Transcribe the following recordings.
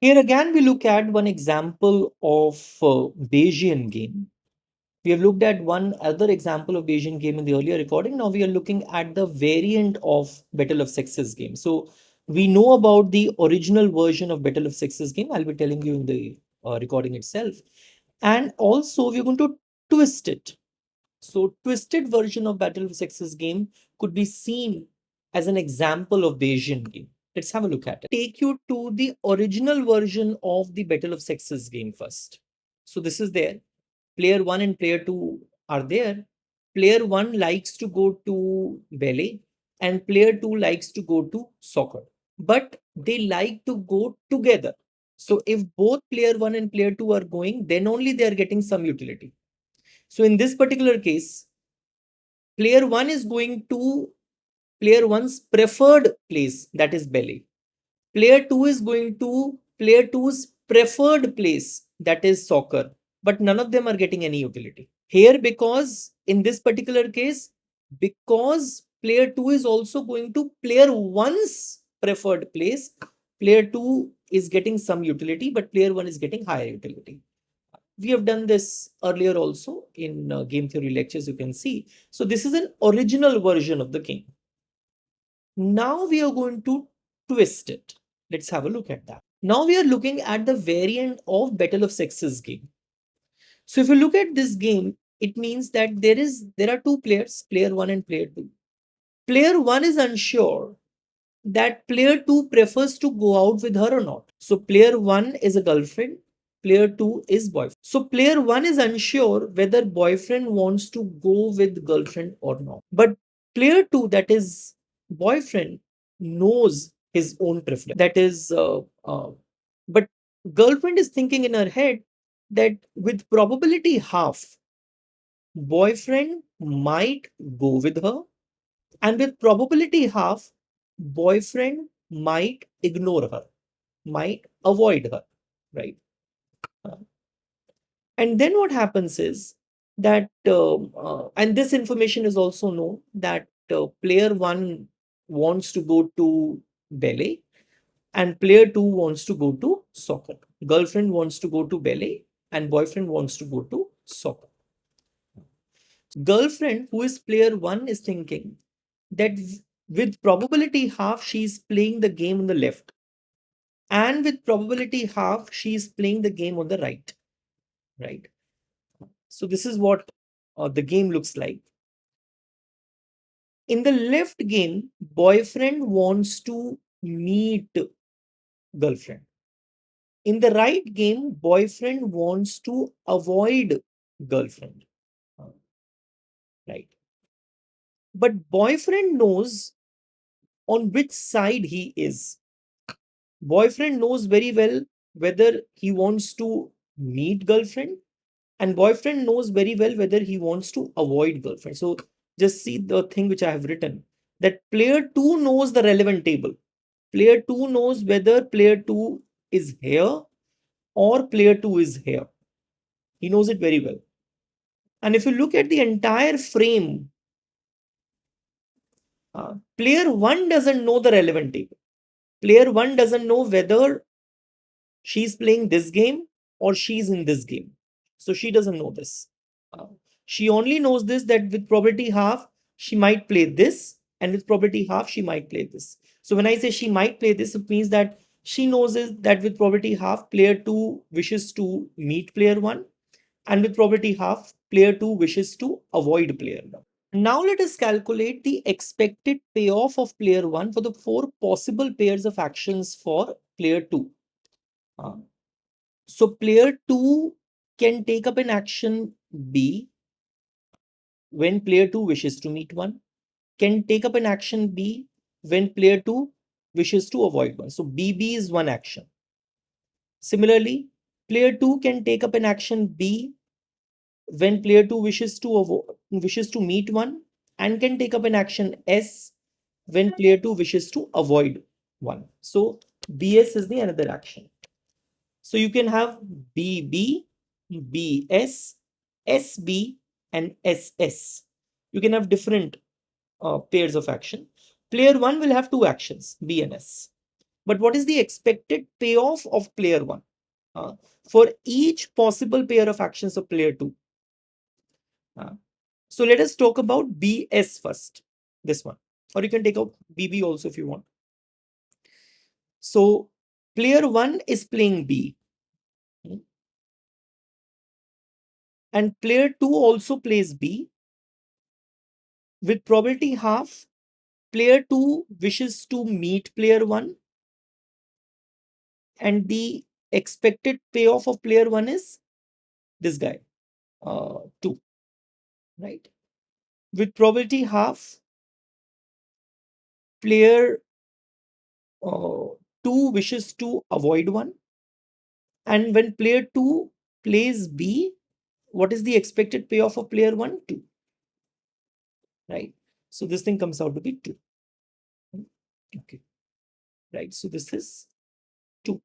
Here again, we look at one example of Bayesian game. We have looked at one other example of Bayesian game in the earlier recording. Now we are looking at the variant of Battle of Sexes game. So we know about the original version of Battle of Sexes game. I'll be telling you in the recording itself. And also we're going to twist it. So twisted version of Battle of Sexes game could be seen as an example of Bayesian game. Let's have a look at it. Take you to the original version of the Battle of Sexes game first. So this is there. Player 1 and player 2 are there. Player 1 likes to go to ballet and player 2 likes to go to soccer. But they like to go together. So if both player 1 and player 2 are going, then only they are getting some utility. So in this particular case, player 1 is going to player 1's preferred place, that is ballet. Player 2 is going to player 2's preferred place, that is soccer. But none of them are getting any utility. Here, because in this particular case, because player 2 is also going to player 1's preferred place, player 2 is getting some utility, but player 1 is getting higher utility. We have done this earlier also in game theory lectures, you can see. So this is an original version of the game. Now we are going to twist it. Let's have a look at that. Now we are looking at the variant of Battle of Sexes game. So if you look at this game, it means that there are two players, player 1 and player 2. Player 1 is unsure that player 2 prefers to go out with her or not. So player 1 is a girlfriend, player 2 is boyfriend. So player 1 is unsure whether boyfriend wants to go with girlfriend or not. But player 2, that is boyfriend, knows his own preference. That is, but girlfriend is thinking in her head that with probability half, boyfriend might go with her, and with probability half, boyfriend might ignore her, might avoid her, right? Uh, And then what happens is that, and this information is also known that player 1 wants to go to ballet and player 2 wants to go to soccer. Girlfriend wants to go to ballet and boyfriend wants to go to soccer. Girlfriend, who is player 1, is thinking that with probability half, she is playing the game on the left, and with probability half, she is playing the game on the right, right? So this is what the game looks like. In the left game, boyfriend wants to meet girlfriend. In the right game, boyfriend wants to avoid girlfriend, right? But boyfriend knows on which side he is. Boyfriend knows very well whether he wants to meet girlfriend, and boyfriend knows very well whether he wants to avoid girlfriend. So just see the thing which I have written, that player 2 knows the relevant table. Player 2 knows whether player 2 is here or player 2 is here. He knows it very well. And if you look at the entire frame, player 1 doesn't know the relevant table. Player 1 doesn't know whether she's playing this game or she's in this game. So she doesn't know this. She only knows this, that with probability half, she might play this, and with probability half, she might play this. So when I say she might play this, it means that she knows is that with probability half, player 2 wishes to meet player 1, and with probability half, player 2 wishes to avoid player 1. Now let us calculate the expected payoff of player 1 for the 4 possible pairs of actions for player 2. So player 2 can take up an action B when player 2 wishes to meet 1, can take up an action B when player 2 wishes to avoid 1. So BB is one action. Similarly, player 2 can take up an action B when player 2 wishes to meet 1, and can take up an action S when player 2 wishes to avoid 1. So BS is the another action. So you can have BB, BS, SB, and SS. You can have different pairs of action. Player 1 will have two actions, B and S. but what is the expected payoff of player 1 for each possible pair of actions of player 2? So let us talk about BS first, this one, or you can take out BB also if you want. So player 1 is playing B, and player 2 also plays B. With probability half, player 2 wishes to meet player 1, and the expected payoff of player 1 is this guy, 2, right? With probability half, player 2 wishes to avoid 1, and when player 2 plays B, what is the expected payoff of player 1? 2, right? So this thing comes out to be 2. Okay, right? So this is 2.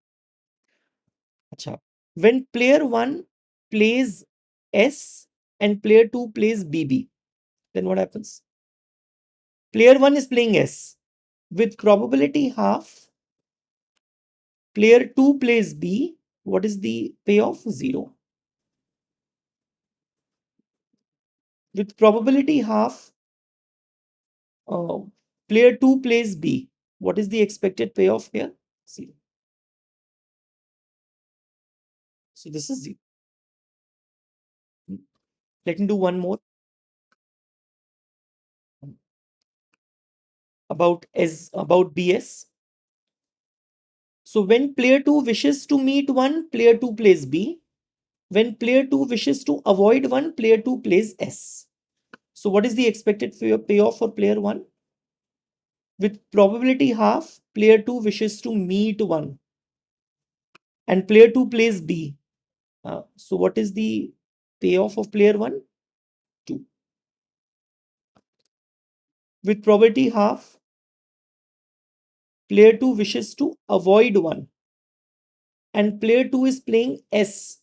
Achha. When player 1 plays S and player 2 plays BB, then what happens? Player 1 is playing S. With probability half, player 2 plays B. What is the payoff? 0. With probability half, player 2 plays B. What is the expected payoff here? 0. So this is 0. Let me do one more about BS. So when player 2 wishes to meet 1, player 2 plays B. When player 2 wishes to avoid 1, player 2 plays S. So what is the expected payoff for player 1? With probability half, player 2 wishes to meet 1, and player 2 plays B. So what is the payoff of player 1? 2. With probability half, player 2 wishes to avoid 1, and player 2 is playing S.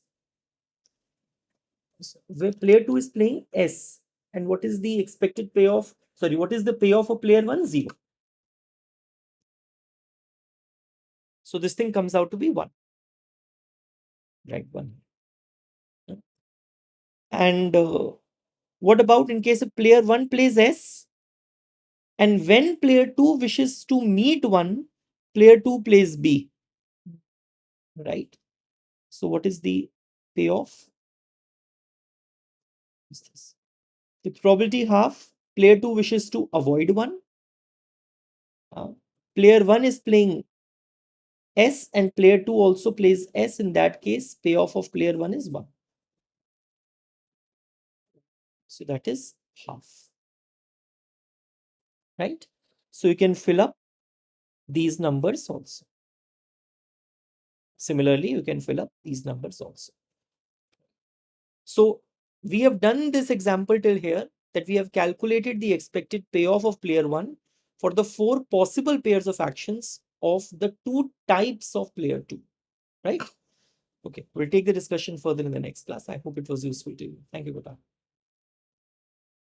Where player 2 is playing S. And what is the expected payoff? Sorry, what is the payoff of player 1? 0. So this thing comes out to be 1. Right, 1. And what about in case of player 1 plays S? And when player 2 wishes to meet 1, player 2 plays B. Right? So what is the payoff? What's this? With probability half, player 2 wishes to avoid 1. Player 1 is playing S and player 2 also plays S. In that case, payoff of player 1 is 1. So that is half. Right? So you can fill up these numbers also. Similarly, you can fill up these numbers also. So we have done this example till here, that we have calculated the expected payoff of player 1 for the 4 possible pairs of actions of the 2 types of player 2. Right? Okay, we'll take the discussion further in the next class. I hope it was useful to you. Thank you, Gopal.